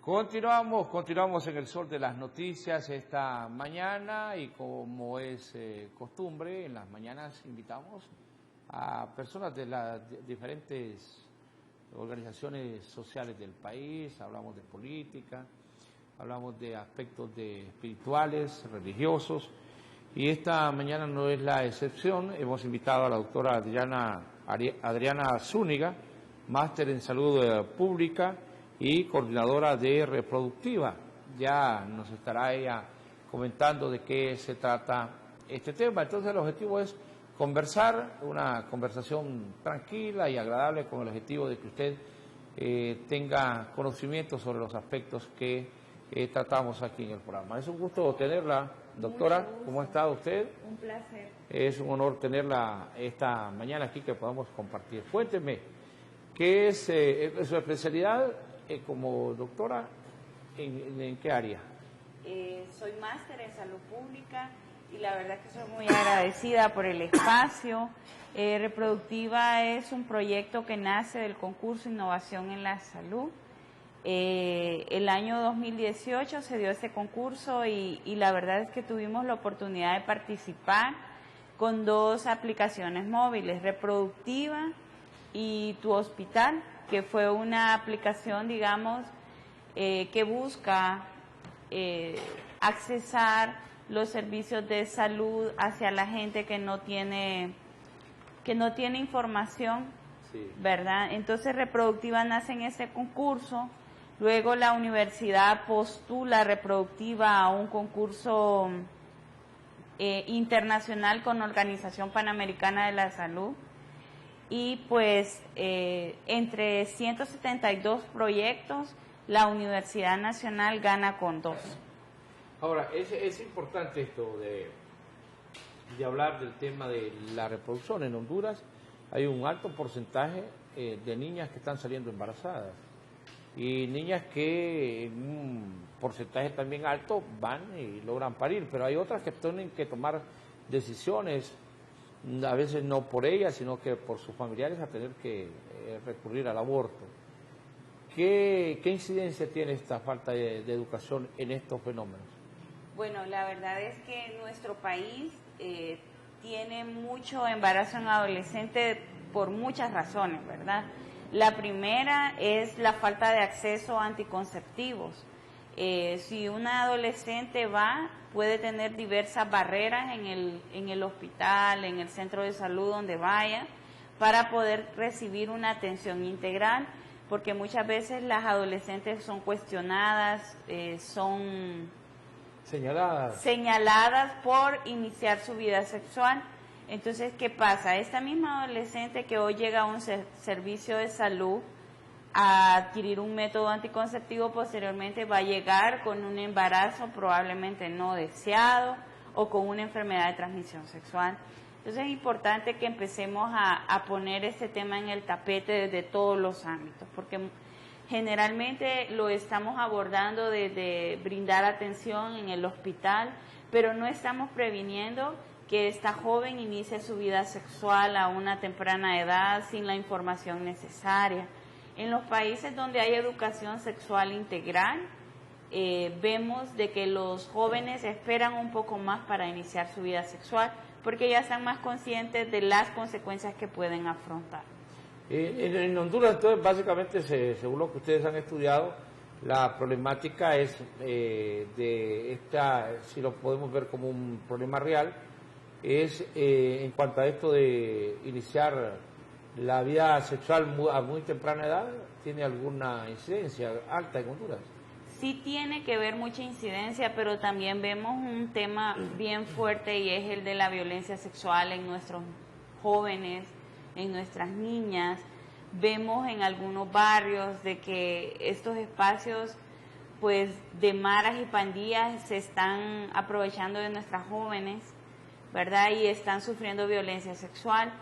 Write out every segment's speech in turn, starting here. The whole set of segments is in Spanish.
Continuamos en el sol de las noticias esta mañana y como es costumbre, en las mañanas invitamos a personas de las diferentes organizaciones sociales del país, hablamos de política, hablamos de aspectos espirituales, religiosos, y esta mañana no es la excepción. Hemos invitado a la doctora Adriana Zúñiga, máster en salud pública y coordinadora de reproductiva. Ya nos estará ella comentando de qué se trata este tema. Entonces el objetivo es conversar, una conversación tranquila y agradable con el objetivo de que usted tenga conocimiento sobre los aspectos que tratamos aquí en el programa. Es un gusto tenerla, doctora. ¿Cómo ha estado usted? Un placer. Es un honor tenerla esta mañana aquí que podamos compartir. Cuénteme, ¿qué es su especialidad como doctora? ¿En qué área? Soy máster en salud pública y la verdad que soy muy agradecida por el espacio. Reproductiva es un proyecto que nace del concurso Innovación en la Salud. El año 2018 se dio este concurso y la verdad es que tuvimos la oportunidad de participar con dos aplicaciones móviles, Reproductiva y Tu Hospital, que fue una aplicación, digamos, que busca accesar los servicios de salud hacia la gente que no tiene información, sí, ¿verdad? Entonces Reproductiva nace en ese concurso. Luego la universidad postula Reproductiva a un concurso internacional con Organización Panamericana de la Salud. Y pues entre 172 proyectos, la Universidad Nacional gana con 2. Ahora, es importante esto de hablar del tema de la reproducción. En Honduras hay un alto porcentaje de niñas que están saliendo embarazadas y niñas que en un porcentaje también alto van y logran parir, pero hay otras que tienen que tomar decisiones, a veces no por ellas, sino que por sus familiares, a tener que recurrir al aborto. ¿Qué incidencia tiene esta falta de educación en estos fenómenos? Bueno, la verdad es que nuestro país tiene mucho embarazo en adolescentes por muchas razones, ¿verdad? La primera es la falta de acceso a anticonceptivos. Si una adolescente puede tener diversas barreras en el hospital, en el centro de salud donde vaya, para poder recibir una atención integral, porque muchas veces las adolescentes son cuestionadas, son señaladas por iniciar su vida sexual. Entonces, ¿qué pasa? Esta misma adolescente que hoy llega a un servicio de salud a adquirir un método anticonceptivo, posteriormente va a llegar con un embarazo probablemente no deseado o con una enfermedad de transmisión sexual. Entonces es importante que empecemos a poner este tema en el tapete desde todos los ámbitos, porque generalmente lo estamos abordando desde brindar atención en el hospital, pero no estamos previniendo que esta joven inicie su vida sexual a una temprana edad sin la información necesaria. En los países donde hay educación sexual integral, vemos de que los jóvenes esperan un poco más para iniciar su vida sexual, porque ya están más conscientes de las consecuencias que pueden afrontar. En Honduras, entonces, básicamente, según lo que ustedes han estudiado, la problemática es si lo podemos ver como un problema real, es en cuanto a esto de iniciar la vida sexual a muy temprana edad. ¿Tiene alguna incidencia alta en Honduras? Sí tiene que ver mucha incidencia, pero también vemos un tema bien fuerte y es el de la violencia sexual en nuestros jóvenes, en nuestras niñas. Vemos en algunos barrios de que estos espacios pues de maras y pandillas se están aprovechando de nuestras jóvenes, ¿verdad? Y están sufriendo violencia sexual.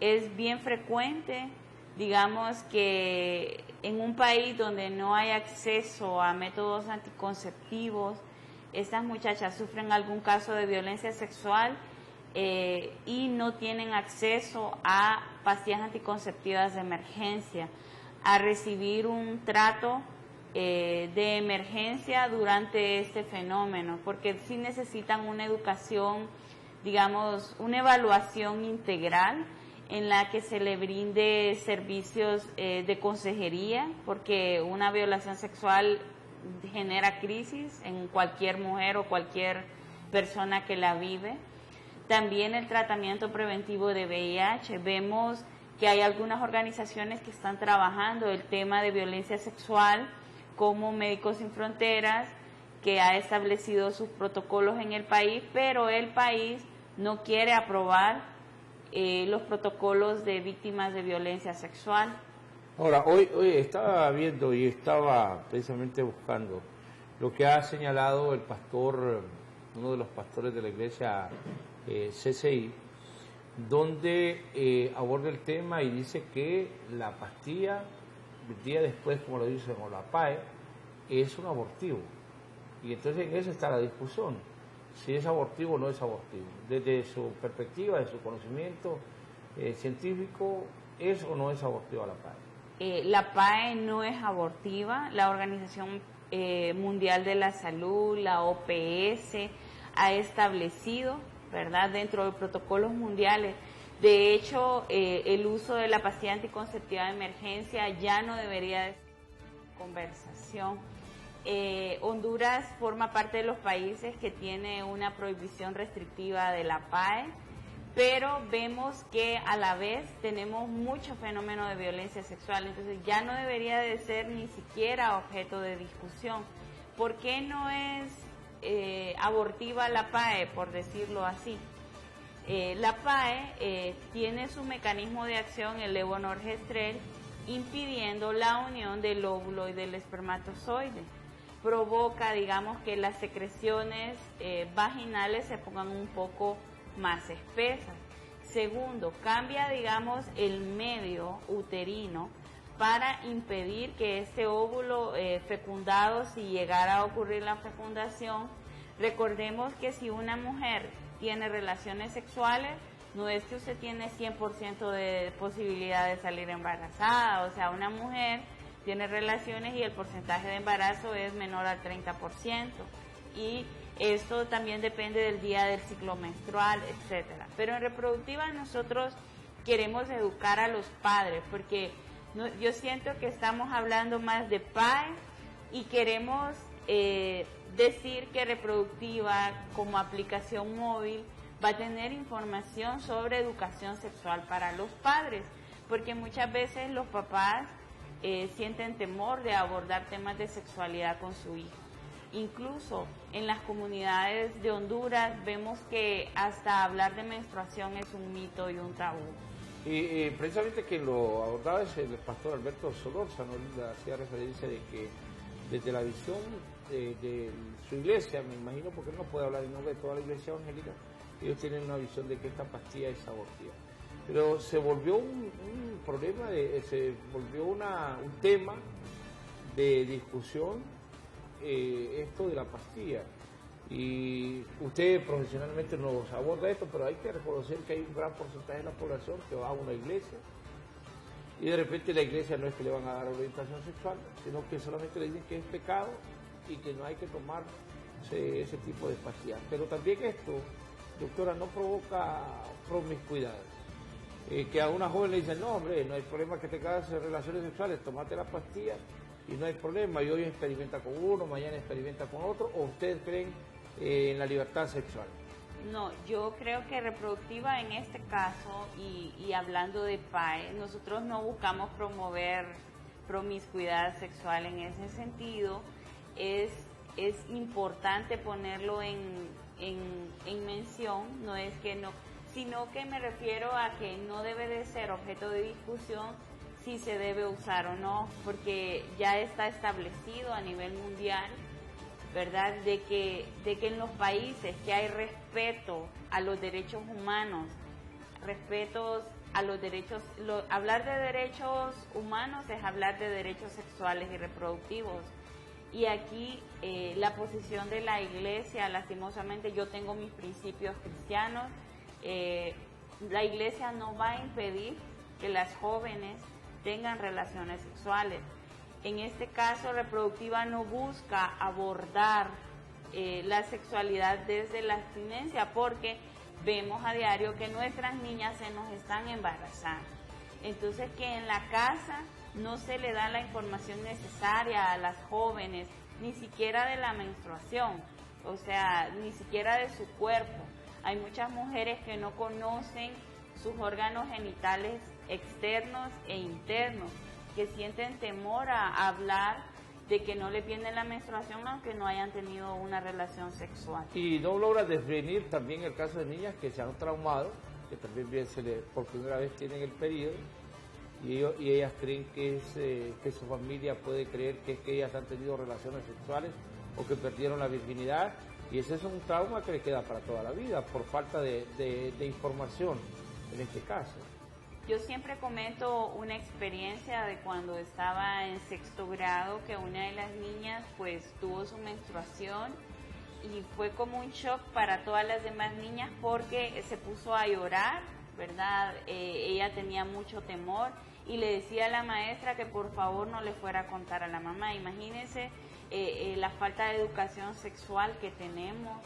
Es bien frecuente, digamos, que en un país donde no hay acceso a métodos anticonceptivos, estas muchachas sufren algún caso de violencia sexual y no tienen acceso a pastillas anticonceptivas de emergencia, a recibir un trato de emergencia durante este fenómeno, porque sí necesitan una educación, digamos, una evaluación integral en la que se le brinde servicios de consejería, porque una violación sexual genera crisis en cualquier mujer o cualquier persona que la vive. También el tratamiento preventivo de VIH. Vemos que hay algunas organizaciones que están trabajando el tema de violencia sexual, como Médicos Sin Fronteras, que ha establecido sus protocolos en el país, pero el país no quiere aprobar los protocolos de víctimas de violencia sexual. Ahora, hoy estaba viendo y estaba precisamente buscando lo que ha señalado el pastor, uno de los pastores de la iglesia CCI, donde aborda el tema y dice que la pastilla, el día después, como lo dice con la PAE, es un abortivo. Y entonces en eso está la discusión, si es abortivo o no es abortivo. Desde su perspectiva, de su conocimiento científico, ¿es o no es abortiva la PAE? La PAE no es abortiva. La Organización Mundial de la Salud, la OPS, ha establecido, ¿verdad?, dentro de protocolos mundiales. De hecho, el uso de la pastilla anticonceptiva de emergencia ya no debería de ser conversación. Honduras forma parte de los países que tiene una prohibición restrictiva de la PAE, pero vemos que a la vez tenemos mucho fenómeno de violencia sexual, entonces ya no debería de ser ni siquiera objeto de discusión. ¿Por qué no es abortiva la PAE, por decirlo así? La PAE tiene su mecanismo de acción, el levonorgestrel, impidiendo la unión del óvulo y del espermatozoide. Provoca, digamos, que las secreciones vaginales se pongan un poco más espesas. Segundo, cambia, digamos, el medio uterino para impedir que este óvulo fecundado, si llegara a ocurrir la fecundación, recordemos que si una mujer tiene relaciones sexuales, no es que usted tiene 100% de posibilidad de salir embarazada, o sea, una mujer tiene relaciones y el porcentaje de embarazo es menor al 30%, y esto también depende del día del ciclo menstrual, etcétera. Pero en reproductiva nosotros queremos educar a los padres, porque yo siento que estamos hablando más de PAE y queremos decir que reproductiva como aplicación móvil va a tener información sobre educación sexual para los padres, porque muchas veces los papás sienten temor de abordar temas de sexualidad con su hijo. Incluso en las comunidades de Honduras vemos que hasta hablar de menstruación es un mito y un tabú. Y precisamente quien lo abordaba es el pastor Alberto Solórzano, ¿no? Hacía referencia de que desde la visión de su iglesia, me imagino, porque no puede hablar en nombre de toda la iglesia evangélica, ellos tienen una visión de que esta pastilla es abortiva. Pero se volvió un problema, se volvió un tema de discusión esto de la pastilla. Y usted profesionalmente nos aborda esto, pero hay que reconocer que hay un gran porcentaje de la población que va a una iglesia y de repente la iglesia no es que le van a dar orientación sexual, sino que solamente le dicen que es pecado y que no hay que tomar ese tipo de pastillas. Pero también esto, doctora, no provoca promiscuidad. Que a una joven le dicen, no hombre, no hay problema que tengas relaciones sexuales, tomate la pastilla y no hay problema, y hoy experimenta con uno, mañana experimenta con otro, o ustedes creen en la libertad sexual. No, yo creo que reproductiva en este caso, y hablando de PAE, nosotros no buscamos promover promiscuidad sexual en ese sentido. Es importante ponerlo en mención, no es que no, sino que me refiero a que no debe de ser objeto de discusión si se debe usar o no, porque ya está establecido a nivel mundial, ¿verdad?, de que en los países que hay respeto a los derechos humanos, a los derechos, hablar de derechos humanos es hablar de derechos sexuales y reproductivos. Y aquí la posición de la iglesia, lastimosamente, yo tengo mis principios cristianos, la iglesia no va a impedir que las jóvenes tengan relaciones sexuales. en este caso reproductiva no busca abordar la sexualidad desde la abstinencia, porque vemos a diario que nuestras niñas se nos están embarazando. Entonces, que en la casa no se le da la información necesaria a las jóvenes, ni siquiera de la menstruación, o sea, ni siquiera de su cuerpo. Hay muchas mujeres que no conocen sus órganos genitales externos e internos, que sienten temor a hablar de que no les viene la menstruación aunque no hayan tenido una relación sexual. Y no logra definir también el caso de niñas que se han traumado, que también por primera vez tienen el periodo, y ellas creen que su familia puede creer que es que ellas han tenido relaciones sexuales o que perdieron la virginidad, y ese es un trauma que le queda para toda la vida por falta de información en este caso. Yo siempre comento una experiencia de cuando estaba en 6º grado, que una de las niñas pues tuvo su menstruación y fue como un shock para todas las demás niñas porque se puso a llorar, ¿verdad? Ella tenía mucho temor y le decía a la maestra que por favor no le fuera a contar a la mamá. Imagínense la falta de educación sexual que tenemos,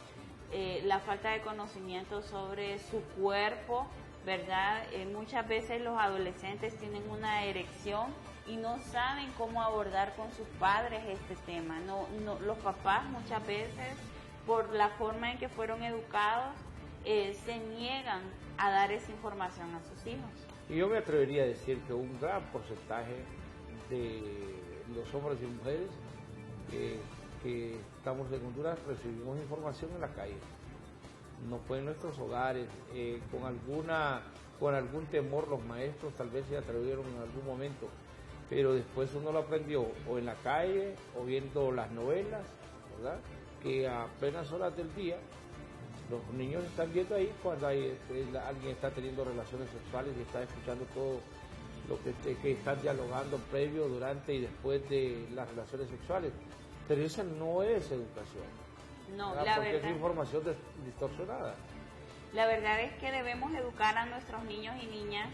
la falta de conocimiento sobre su cuerpo, ¿verdad? Muchas veces los adolescentes tienen una erección y no saben cómo abordar con sus padres este tema. Los papás muchas veces, por la forma en que fueron educados, se niegan a dar esa información a sus hijos. Y yo me atrevería a decir que un gran porcentaje de los hombres y mujeres que estamos en Honduras recibimos información en la calle. No fue en nuestros hogares, con algún temor los maestros tal vez se atrevieron en algún momento, pero después uno lo aprendió o en la calle o viendo las novelas, ¿verdad? Que a plenas horas del día los niños están viendo ahí cuando alguien está teniendo relaciones sexuales y está escuchando todo lo que están dialogando previo, durante y después de las relaciones sexuales, pero esa no es educación. No, ¿verdad? la Porque verdad, es información distorsionada. La verdad es que debemos educar a nuestros niños y niñas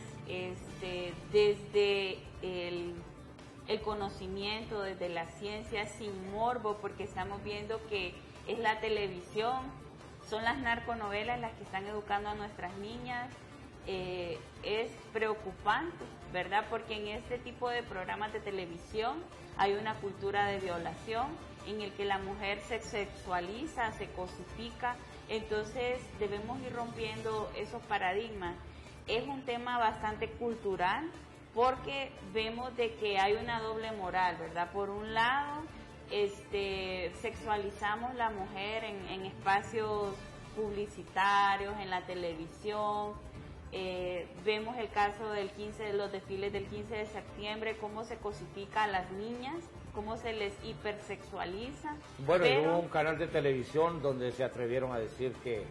desde el conocimiento, desde la ciencia, sin morbo, porque estamos viendo que es la televisión, son las narconovelas las que están educando a nuestras niñas. Es preocupante, ¿verdad? Porque en este tipo de programas de televisión hay una cultura de violación en el que la mujer se sexualiza, se cosifica. Entonces debemos ir rompiendo esos paradigmas. Es un tema bastante cultural porque vemos de que hay una doble moral, ¿verdad? Por un lado, sexualizamos la mujer en espacios publicitarios, en la televisión. Vemos el caso de los desfiles del 15 de septiembre, cómo se cosifica a las niñas, cómo se les hipersexualiza. Bueno, hubo un canal de televisión donde se atrevieron a decir que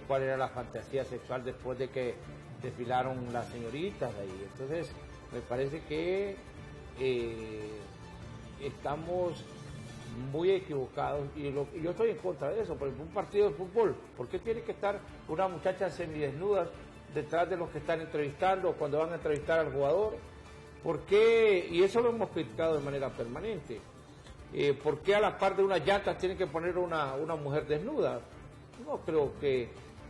cuál era la fantasía sexual después de que desfilaron las señoritas de ahí. Entonces, me parece que estamos muy equivocados y yo estoy en contra de eso. Por ejemplo, un partido de fútbol, ¿por qué tiene que estar una muchacha semidesnuda detrás de los que están entrevistando cuando van a entrevistar al jugador? ¿Por qué? Y eso lo hemos criticado de manera permanente. ¿Por qué a la par de unas llantas tienen que poner una mujer desnuda? No creo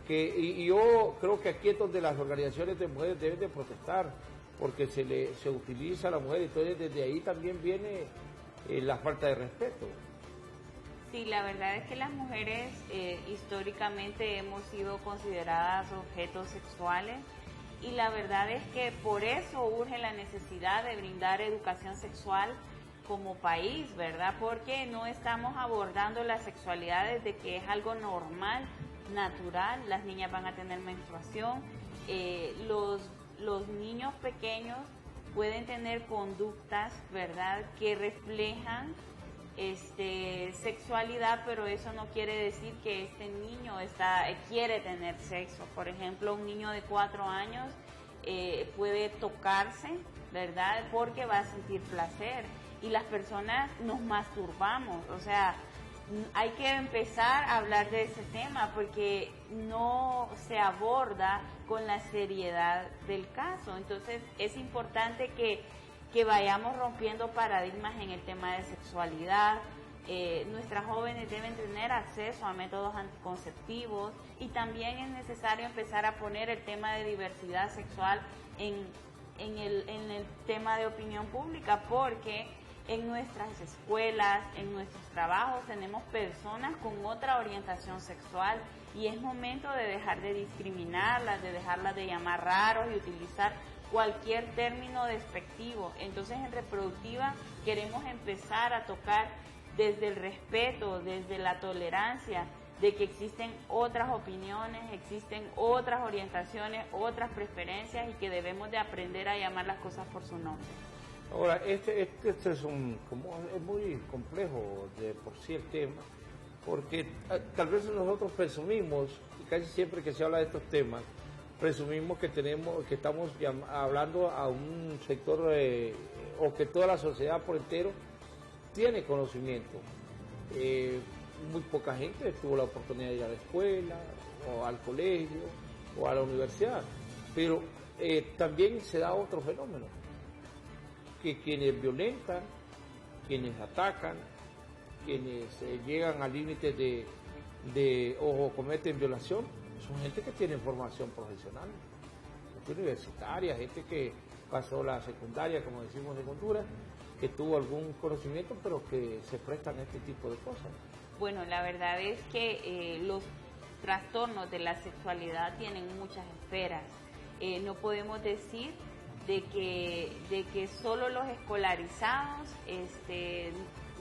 y yo creo que aquí es donde las organizaciones de mujeres deben de protestar, porque se utiliza a la mujer, entonces desde ahí también viene la falta de respeto. Sí, la verdad es que las mujeres históricamente hemos sido consideradas objetos sexuales y la verdad es que por eso urge la necesidad de brindar educación sexual como país, ¿verdad? Porque no estamos abordando la sexualidad desde que es algo normal, natural. Las niñas van a tener menstruación, los niños pequeños pueden tener conductas, ¿verdad?, que reflejan sexualidad, pero eso no quiere decir que este niño quiere tener sexo. Por ejemplo, un niño de 4 años puede tocarse, ¿verdad?, porque va a sentir placer, y las personas nos masturbamos. O sea, hay que empezar a hablar de ese tema porque no se aborda con la seriedad del caso. Entonces es importante que que vayamos rompiendo paradigmas en el tema de sexualidad. Nuestras jóvenes deben tener acceso a métodos anticonceptivos y también es necesario empezar a poner el tema de diversidad sexual en el tema de opinión pública, porque en nuestras escuelas, en nuestros trabajos tenemos personas con otra orientación sexual y es momento de dejar de discriminarlas, de dejarlas de llamar raros y utilizar cualquier término despectivo. Entonces en reproductiva queremos empezar a tocar desde el respeto, desde la tolerancia, de que existen otras opiniones, existen otras orientaciones, otras preferencias y que debemos de aprender a llamar las cosas por su nombre. Ahora, este es muy complejo de por sí el tema, porque tal vez nosotros presumimos, y casi siempre que se habla de estos temas, presumimos que estamos hablando a un sector o que toda la sociedad por entero tiene conocimiento. Muy poca gente tuvo la oportunidad de ir a la escuela, o al colegio, o a la universidad, pero también se da otro fenómeno, que quienes violentan, quienes atacan, quienes llegan al límite o cometen violación, son gente que tiene formación profesional, gente universitaria, gente que pasó la secundaria, como decimos en Honduras, que tuvo algún conocimiento, pero que se prestan a este tipo de cosas. Bueno, la verdad es que los trastornos de la sexualidad tienen muchas esferas. No podemos decir de que solo los escolarizados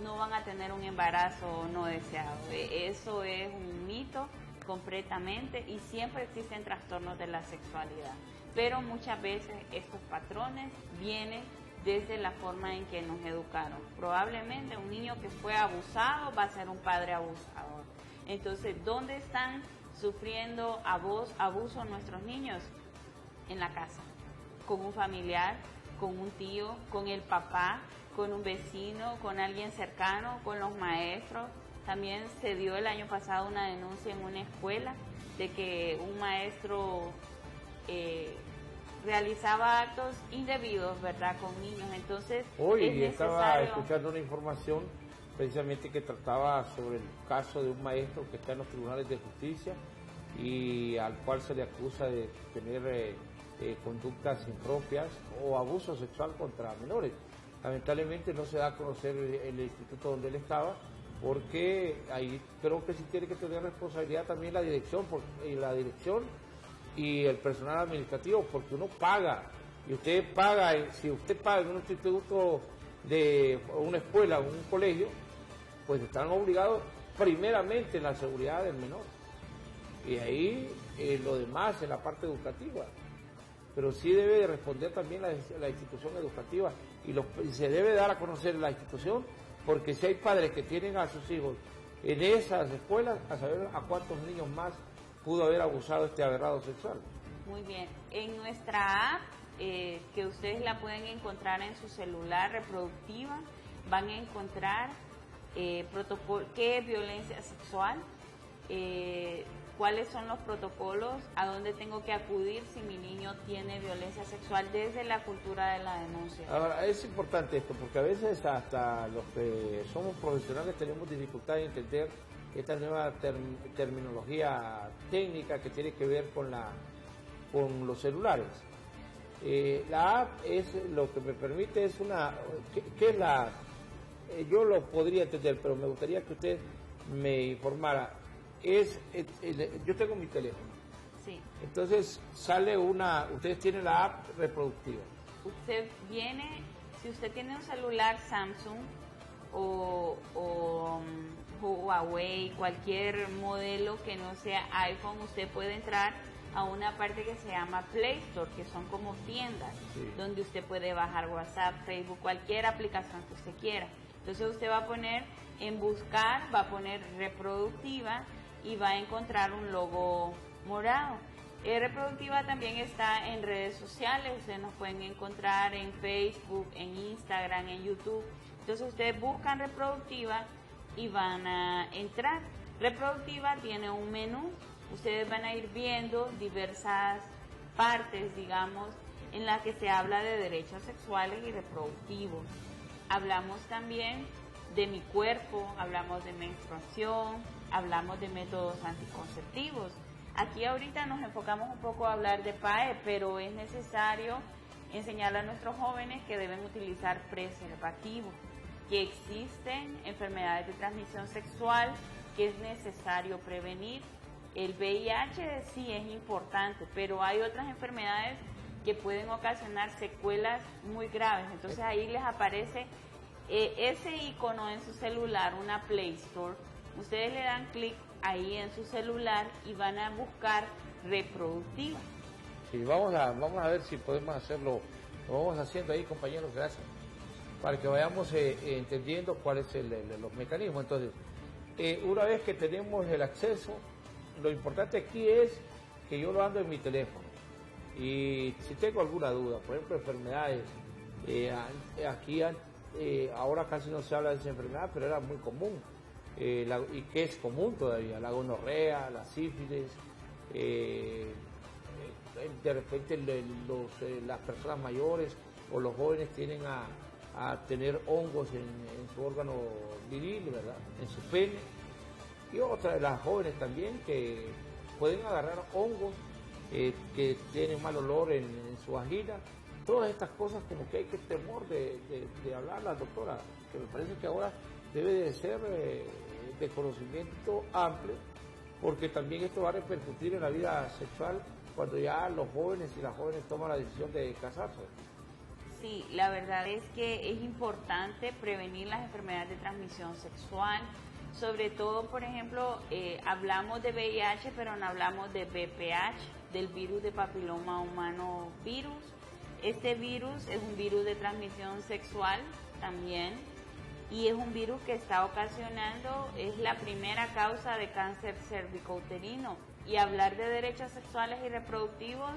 no van a tener un embarazo no deseado. Eso es un mito completamente y siempre existen trastornos de la sexualidad. Pero muchas veces estos patrones vienen desde la forma en que nos educaron. Probablemente un niño que fue abusado va a ser un padre abusador. Entonces, ¿dónde están sufriendo abuso nuestros niños? En la casa, con un familiar, con un tío, con el papá, con un vecino, con alguien cercano, con los maestros. También se dio el año pasado una denuncia en una escuela de que un maestro realizaba actos indebidos, ¿verdad?, con niños. Entonces, hoy estaba escuchando una información precisamente que trataba sobre el caso de un maestro que está en los tribunales de justicia y al cual se le acusa de tener conductas impropias o abuso sexual contra menores. Lamentablemente no se da a conocer el instituto donde él estaba, porque ahí creo que sí tiene que tener responsabilidad también la dirección y el personal administrativo, porque uno paga, y usted paga, si usted paga en un instituto de una escuela o un colegio, pues están obligados primeramente en la seguridad del menor, y ahí lo demás en la parte educativa, pero sí debe de responder también la institución educativa, y se debe dar a conocer la institución, porque si hay padres que tienen a sus hijos en esas escuelas, a saber a cuántos niños más pudo haber abusado este aberrado sexual. Muy bien. En nuestra app, que ustedes la pueden encontrar en su celular, reproductiva, van a encontrar protocolo, qué es violencia sexual, cuáles son los protocolos, a dónde tengo que acudir si mi niño tiene violencia sexual desde la cultura de la denuncia. Ahora, es importante esto, porque a veces hasta los que somos profesionales tenemos dificultad en entender esta nueva terminología técnica que tiene que ver con los celulares. La app es lo que me permite, es una... ¿Qué es la app? Yo lo podría entender, pero me gustaría que usted me informara. Yo tengo mi teléfono. Sí. Entonces sale ustedes tienen la app reproductiva. Usted viene, si usted tiene un celular Samsung o Huawei, cualquier modelo que no sea iPhone, usted puede entrar a una parte que se llama Play Store, que son como tiendas, sí, donde usted puede bajar WhatsApp, Facebook, cualquier aplicación que usted quiera. Entonces usted va a poner en buscar, va a poner reproductiva y va a encontrar un logo morado. Reproductiva también está en redes sociales, ustedes nos pueden encontrar en Facebook, en Instagram, en YouTube. Entonces ustedes buscan reproductiva y van a entrar. Reproductiva tiene un menú, ustedes van a ir viendo diversas partes, digamos, en la que se habla de derechos sexuales y reproductivos. Hablamos también de mi cuerpo, hablamos de menstruación, hablamos de métodos anticonceptivos. Aquí ahorita nos enfocamos un poco a hablar de PAE, pero es necesario enseñar a nuestros jóvenes que deben utilizar preservativos, que existen enfermedades de transmisión sexual que es necesario prevenir. El VIH sí es importante, pero hay otras enfermedades que pueden ocasionar secuelas muy graves. Entonces ahí les aparece ese icono en su celular, una Play Store. Ustedes le dan clic ahí en su celular y van a buscar reproductiva. Sí, vamos a ver si podemos hacerlo. Lo vamos haciendo ahí, compañeros, gracias. Para que vayamos entendiendo cuáles son los mecanismos. Entonces, una vez que tenemos el acceso, lo importante aquí es que yo lo ando en mi teléfono. Y si tengo alguna duda, por ejemplo, enfermedades, ahora casi no se habla de esa enfermedad, pero era muy común. Y que es común todavía, la gonorrea, la sífilis, de repente las personas mayores o los jóvenes tienden a tener hongos en su órgano viril, ¿verdad? En su pene. Y otras de las jóvenes también que pueden agarrar hongos que tienen mal olor en su vagina. Todas estas cosas como que hay que temor de hablarlas, doctora, que me parece que ahora debe de ser de conocimiento amplio, porque también esto va a repercutir en la vida sexual cuando ya los jóvenes y las jóvenes toman la decisión de casarse. Sí, la verdad es que es importante prevenir las enfermedades de transmisión sexual, sobre todo, por ejemplo, hablamos de VIH, pero no hablamos de VPH, del virus de papiloma humano virus. Este virus es un virus de transmisión sexual también, y es un virus que está ocasionando, es la primera causa de cáncer cervicouterino. Y hablar de derechos sexuales y reproductivos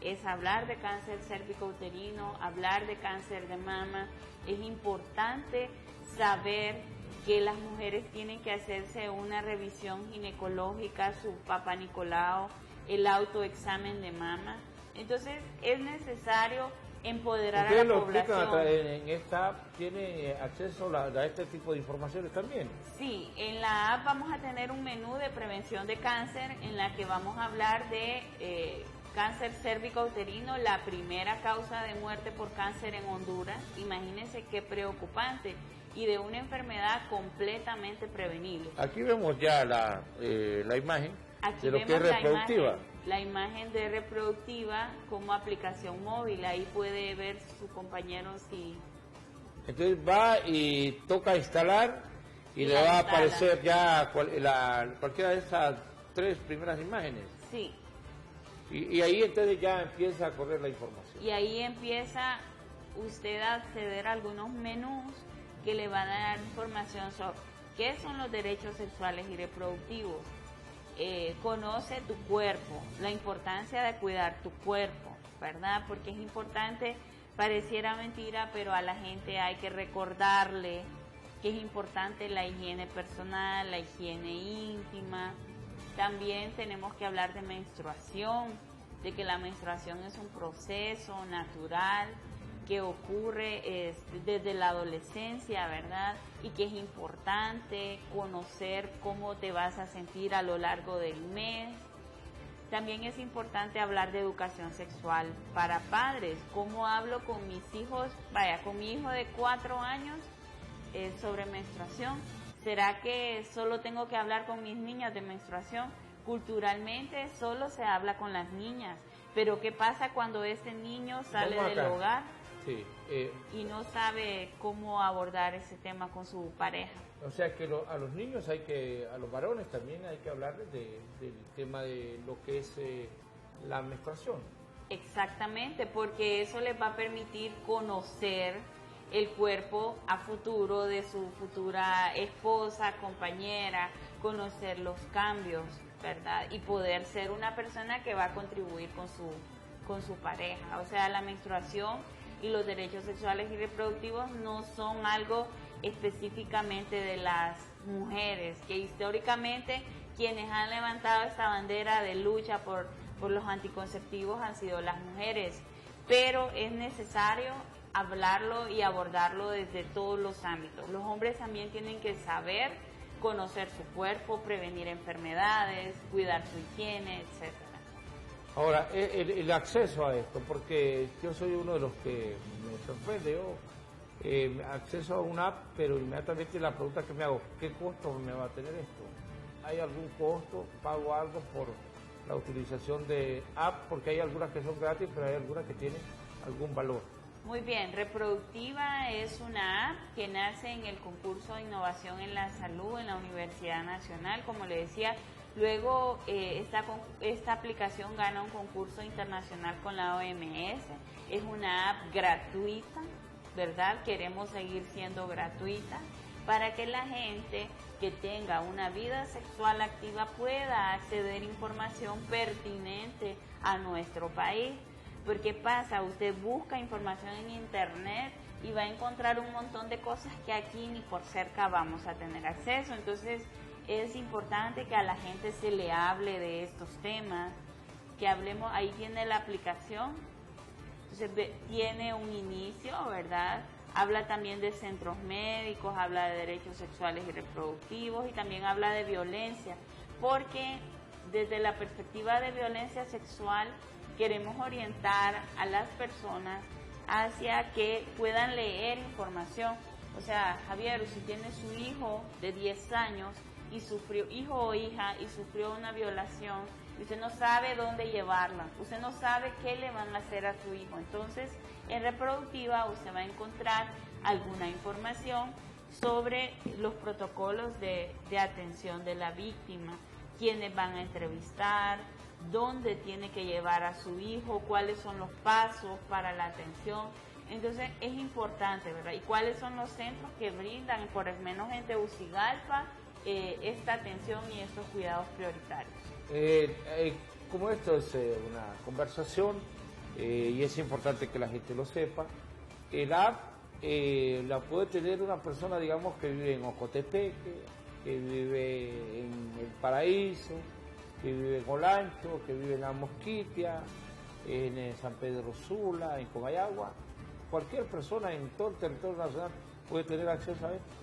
es hablar de cáncer cervicouterino, hablar de cáncer de mama. Es importante saber que las mujeres tienen que hacerse una revisión ginecológica, su Papá Nicolau, el autoexamen de mama. Entonces es necesario empoderar a la población. En esta app tiene acceso a este tipo de informaciones también. Sí, en la app vamos a tener un menú de prevención de cáncer en la que vamos a hablar de cáncer cérvico-uterino, la primera causa de muerte por cáncer en Honduras. Imagínense qué preocupante, y de una enfermedad completamente prevenible. Aquí vemos ya la imagen. Aquí de lo que es reproductiva. La imagen de reproductiva como aplicación móvil, ahí puede ver su compañero si... Entonces va y toca instalar y le va a aparecer ya cualquiera de esas 3 primeras imágenes. Sí. Y ahí entonces ya empieza a correr la información. Y ahí empieza usted a acceder a algunos menús que le van a dar información sobre qué son los derechos sexuales y reproductivos. Conoce tu cuerpo, la importancia de cuidar tu cuerpo, ¿verdad? Porque es importante, pareciera mentira, pero a la gente hay que recordarle que es importante la higiene personal, la higiene íntima. También tenemos que hablar de menstruación, de que la menstruación es un proceso natural que ocurre desde la adolescencia, ¿verdad? Y que es importante conocer cómo te vas a sentir a lo largo del mes. También es importante hablar de educación sexual para padres. ¿Cómo hablo con mis hijos? Con mi hijo de 4 años sobre menstruación. ¿Será que solo tengo que hablar con mis niñas de menstruación? Culturalmente solo se habla con las niñas. Pero ¿qué pasa cuando ese niño sale del hogar? Sí, y no sabe cómo abordar ese tema con su pareja? O sea que a los niños a los varones también hay que hablarles del tema de lo que es la menstruación. Exactamente, porque eso les va a permitir conocer el cuerpo a futuro de su futura esposa, compañera, conocer los cambios, ¿verdad? Y poder ser una persona que va a contribuir con su pareja. O sea, la menstruación y los derechos sexuales y reproductivos no son algo específicamente de las mujeres, que históricamente quienes han levantado esta bandera de lucha por los anticonceptivos han sido las mujeres, pero es necesario hablarlo y abordarlo desde todos los ámbitos. Los hombres también tienen que saber conocer su cuerpo, prevenir enfermedades, cuidar su higiene, etcétera. Ahora, el acceso a esto, porque yo soy uno de los que me sorprende, acceso a una app, pero inmediatamente la pregunta que me hago, ¿qué costo me va a tener esto? ¿Hay algún costo? ¿Pago algo por la utilización de app? Porque hay algunas que son gratis, pero hay algunas que tienen algún valor. Muy bien, Reproductiva es una app que nace en el concurso de innovación en la salud en la Universidad Nacional, como le decía. Luego esta aplicación gana un concurso internacional con la OMS. Es una app gratuita, ¿verdad? Queremos seguir siendo gratuita para que la gente que tenga una vida sexual activa pueda acceder a información pertinente a nuestro país. Porque pasa, usted busca información en internet y va a encontrar un montón de cosas que aquí ni por cerca vamos a tener acceso. Entonces es importante que a la gente se le hable de estos temas, que hablemos, ahí tiene la aplicación, entonces tiene un inicio, ¿verdad? Habla también de centros médicos, habla de derechos sexuales y reproductivos y también habla de violencia, porque desde la perspectiva de violencia sexual queremos orientar a las personas hacia que puedan leer información. O sea, Javier, si tiene su hijo de 10 años y sufrió, hijo o hija, y sufrió una violación, y usted no sabe dónde llevarla, usted no sabe qué le van a hacer a su hijo. Entonces, en Reproductiva usted va a encontrar alguna información sobre los protocolos de atención de la víctima, quiénes van a entrevistar, dónde tiene que llevar a su hijo, cuáles son los pasos para la atención. Entonces es importante, ¿verdad? Y cuáles son los centros que brindan, por lo menos en Tegucigalpa, esta atención y estos cuidados prioritarios. Como esto es una conversación y es importante que la gente lo sepa, el app la puede tener una persona, digamos, que vive en Ocotepeque, que vive en El Paraíso, que vive en Olancho, que vive en La Mosquitia, en San Pedro Sula, en Comayagua. Cualquier persona en todo el territorio nacional puede tener acceso a esto.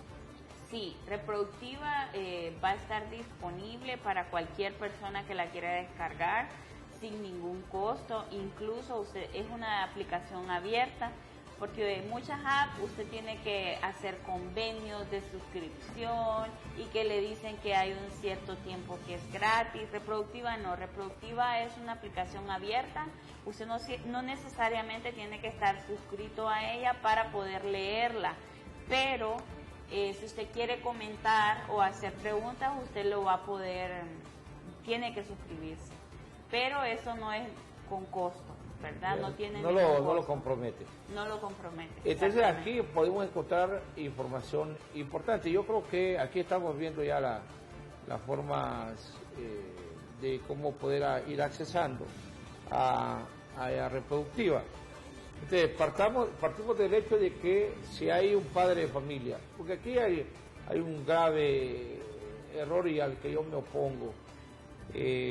Sí, Reproductiva va a estar disponible para cualquier persona que la quiera descargar sin ningún costo. Incluso es una aplicación abierta, porque en muchas apps usted tiene que hacer convenios de suscripción y que le dicen que hay un cierto tiempo que es gratis. Reproductiva no, Reproductiva es una aplicación abierta. Usted no necesariamente tiene que estar suscrito a ella para poder leerla, pero si usted quiere comentar o hacer preguntas, usted lo va a poder, tiene que suscribirse, pero eso no es con costo, ¿verdad? No tiene no lo compromete. No lo compromete. Entonces aquí podemos encontrar información importante. Yo creo que aquí estamos viendo ya las formas de cómo poder ir accesando a Reproductiva. Entonces partimos del hecho de que si hay un padre de familia, porque aquí hay un grave error y al que yo me opongo.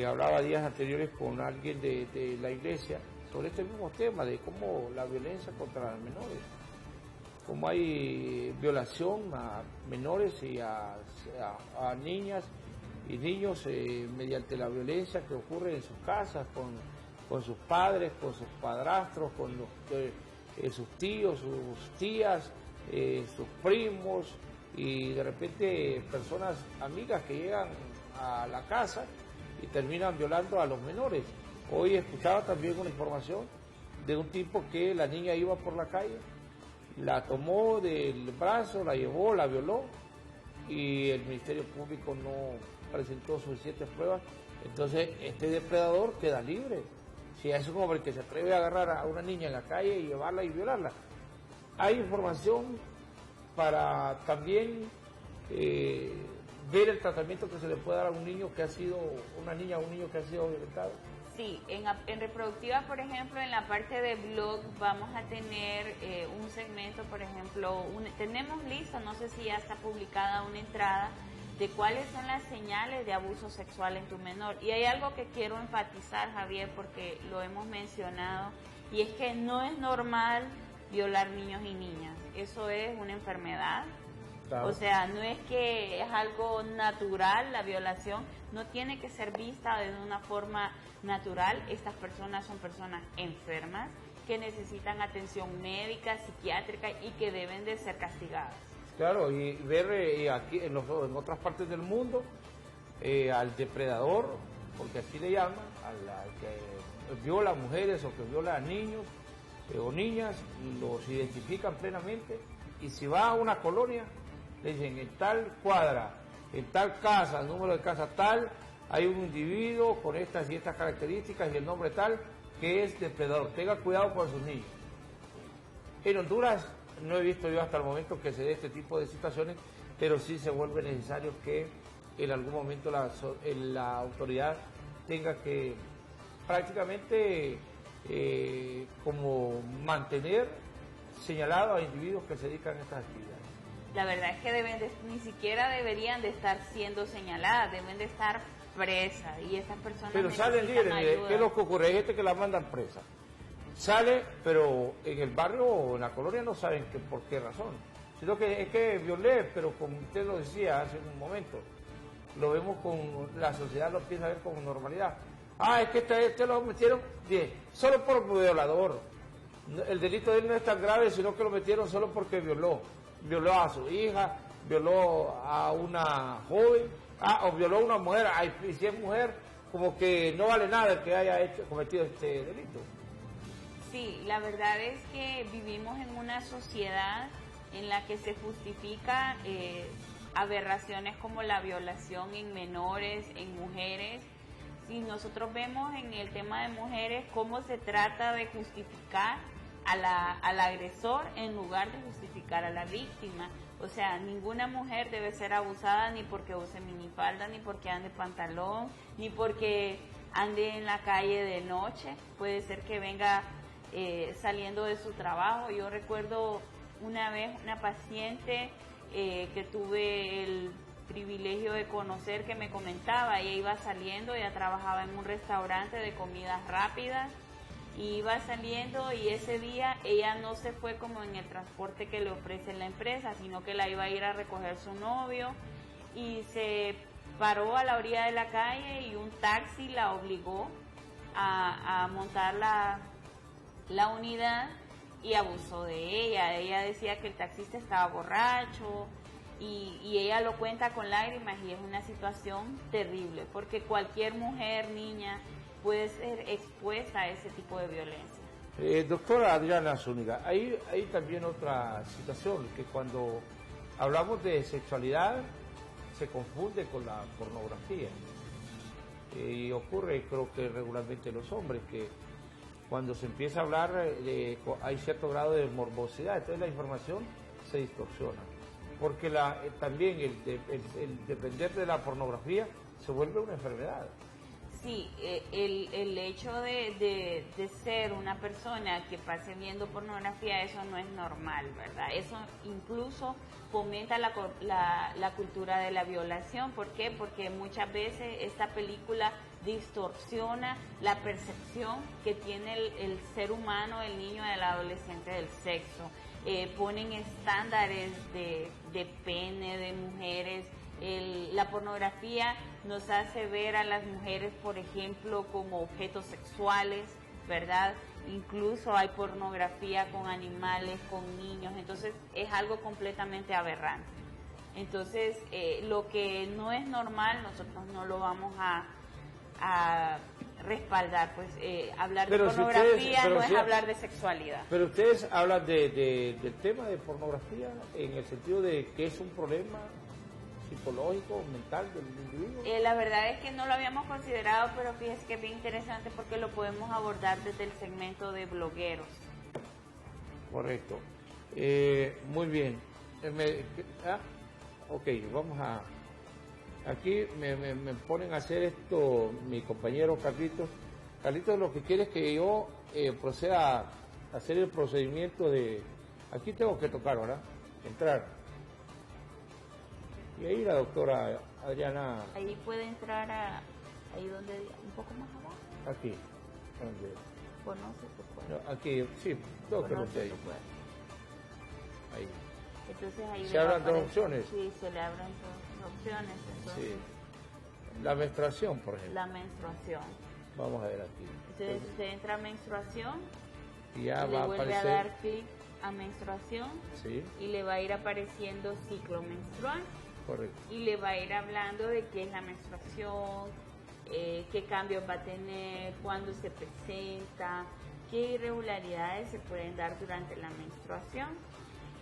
Hablaba días anteriores con alguien de la iglesia sobre este mismo tema, de cómo la violencia contra los menores, cómo hay violación a menores y a niñas y niños mediante la violencia que ocurre en sus casas, con sus padres, con sus padrastros, con sus tíos, sus tías, sus primos, y de repente personas amigas que llegan a la casa y terminan violando a los menores. Hoy escuchaba también una información de un tipo que la niña iba por la calle, la tomó del brazo, la llevó, la violó, y el Ministerio Público no presentó suficientes pruebas. Entonces este depredador queda libre. Si es un hombre que se atreve a agarrar a una niña en la calle y llevarla y violarla. Hay información para también ver el tratamiento que se le puede dar a un niño que ha sido, una niña o un niño que ha sido violentado. Sí, en Reproductiva, por ejemplo, en la parte de blog vamos a tener un segmento, por ejemplo, tenemos listo, no sé si ya está publicada una entrada de cuáles son las señales de abuso sexual en tu menor. Y hay algo que quiero enfatizar, Javier, porque lo hemos mencionado, y es que no es normal violar niños y niñas, eso es una enfermedad. Claro. O sea, no es que es algo natural, la violación no tiene que ser vista de una forma natural. Estas personas son personas enfermas que necesitan atención médica, psiquiátrica y que deben de ser castigadas. Claro, y ver aquí en otras partes del mundo al depredador, porque así le llaman, al que viola mujeres o que viola a niños o niñas, los identifican plenamente, y si va a una colonia, le dicen en tal cuadra, en tal casa, el número de casa tal, hay un individuo con estas y estas características y el nombre tal, que es depredador, tenga cuidado con sus niños. En Honduras no he visto yo hasta el momento que se dé este tipo de situaciones, pero sí se vuelve necesario que en algún momento la autoridad tenga que prácticamente como mantener señalado a individuos que se dedican a estas actividades. La verdad es que ni siquiera deberían de estar siendo señaladas, deben de estar presas, y estas personas pero salen libres. ¿Qué es lo que ocurre? Hay gente que la mandan presa. Sale, pero en el barrio o en la colonia no saben por qué razón. Sino que es que violé, pero como usted lo decía hace un momento, lo vemos la sociedad lo empieza a ver con normalidad. Es que este lo metieron bien, solo por violador. El delito de él no es tan grave, sino que lo metieron solo porque violó a su hija, violó a una joven, o violó a una mujer. Y si es mujer, como que no vale nada el que haya cometido este delito. Sí, la verdad es que vivimos en una sociedad en la que se justifica aberraciones como la violación en menores, en mujeres. Y nosotros vemos en el tema de mujeres cómo se trata de justificar al agresor en lugar de justificar a la víctima. O sea, ninguna mujer debe ser abusada ni porque use minifalda, ni porque ande pantalón, ni porque ande en la calle de noche. Puede ser que venga saliendo de su trabajo. Yo recuerdo una vez una paciente que tuve el privilegio de conocer, que me comentaba, ella iba saliendo, ella trabajaba en un restaurante de comidas rápidas, y iba saliendo, y ese día ella no se fue como en el transporte que le ofrece la empresa, sino que la iba a ir a recoger su novio, y se paró a la orilla de la calle y un taxi la obligó a montar la unidad y abusó de ella. Ella decía que el taxista estaba borracho, y ella lo cuenta con lágrimas, y es una situación terrible, porque cualquier mujer, niña, puede ser expuesta a ese tipo de violencia. Doctora Adriana Zúñiga, hay también otra situación, que cuando hablamos de sexualidad se confunde con la pornografía. Y ocurre, creo que regularmente los hombres, que cuando se empieza a hablar hay cierto grado de morbosidad, entonces la información se distorsiona. Porque también el depender de la pornografía se vuelve una enfermedad. Sí, el hecho de ser una persona que pase viendo pornografía, eso no es normal, ¿verdad? Eso incluso fomenta la cultura de la violación. ¿Por qué? Porque muchas veces esta película distorsiona la percepción que tiene el ser humano, el niño, el adolescente del sexo. Ponen estándares de pene, de mujeres. La pornografía nos hace ver a las mujeres, por ejemplo, como objetos sexuales, ¿verdad? Incluso hay pornografía con animales, con niños, entonces es algo completamente aberrante. Entonces, lo que no es normal, nosotros no lo vamos a respaldar, pues hablar de pornografía no es hablar de sexualidad. Pero ustedes hablan del tema de pornografía en el sentido de que es un problema psicológico, mental del individuo. La verdad es que no lo habíamos considerado, pero fíjese que es bien interesante porque lo podemos abordar desde el segmento de blogueros. Correcto. Muy bien. Ok, vamos a... Aquí me ponen a hacer esto mi compañero Carlitos. Carlitos lo que quiere es que yo proceda a hacer el procedimiento de... Aquí tengo que tocar, ¿verdad? Entrar. Y ahí la doctora Adriana... Ahí puede entrar ahí donde... un poco más abajo. Aquí. Donde, Conoce tu cuerpo. No, aquí, sí, tóquelo Conoce usted ahí. tu cuerpo. Ahí. Entonces ahí ¿Se le va a abren dos aparecer- opciones? Sí, se le abren dos opciones. Entonces, Sí. La menstruación, por ejemplo. la menstruación. Vamos a ver aquí. Entonces usted entra a menstruación, Y ya y le va a vuelve aparecer. a dar clic a menstruación Sí, y le va a ir apareciendo ciclo menstrual correcto. y le va a ir hablando de qué es la menstruación, qué cambios va a tener, cuándo se presenta, qué irregularidades se pueden dar durante la menstruación.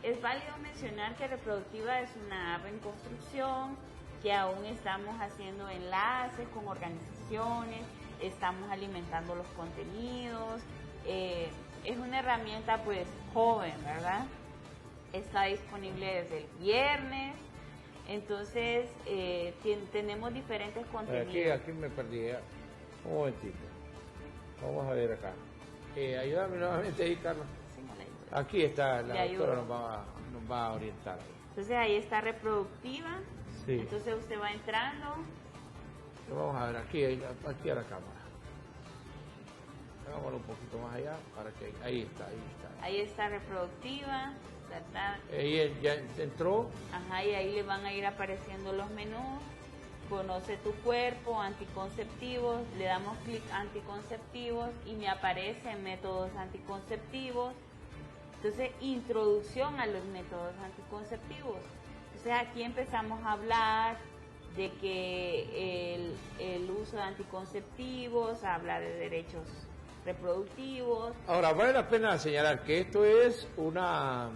Es válido mencionar que Reproductiva es una app en construcción, que aún estamos haciendo enlaces con organizaciones, estamos alimentando los contenidos. Es una herramienta pues joven, ¿verdad? Está disponible desde el viernes, entonces tenemos diferentes contenidos. Aquí me perdí. Un momentito. Vamos a ver acá. Ayúdame nuevamente ahí, Carlos. Sí, me la ayuda. Aquí está, Le la ayudo. doctora nos va a orientar. Entonces ahí está Reproductiva, Sí. entonces usted va entrando. Vamos a ver aquí a la cámara. Hagámoslo un poquito más allá para que ahí está. Ahí está Reproductiva, ¿verdad? Ahí ya entró. Ajá, y ahí le van a ir apareciendo los menús. Conoce tu cuerpo, anticonceptivos, le damos clic anticonceptivos y me aparecen métodos anticonceptivos. Entonces, introducción a los métodos anticonceptivos. Entonces, aquí empezamos a hablar de que el uso de anticonceptivos, habla de derechos reproductivos. Ahora, vale la pena señalar que esto es una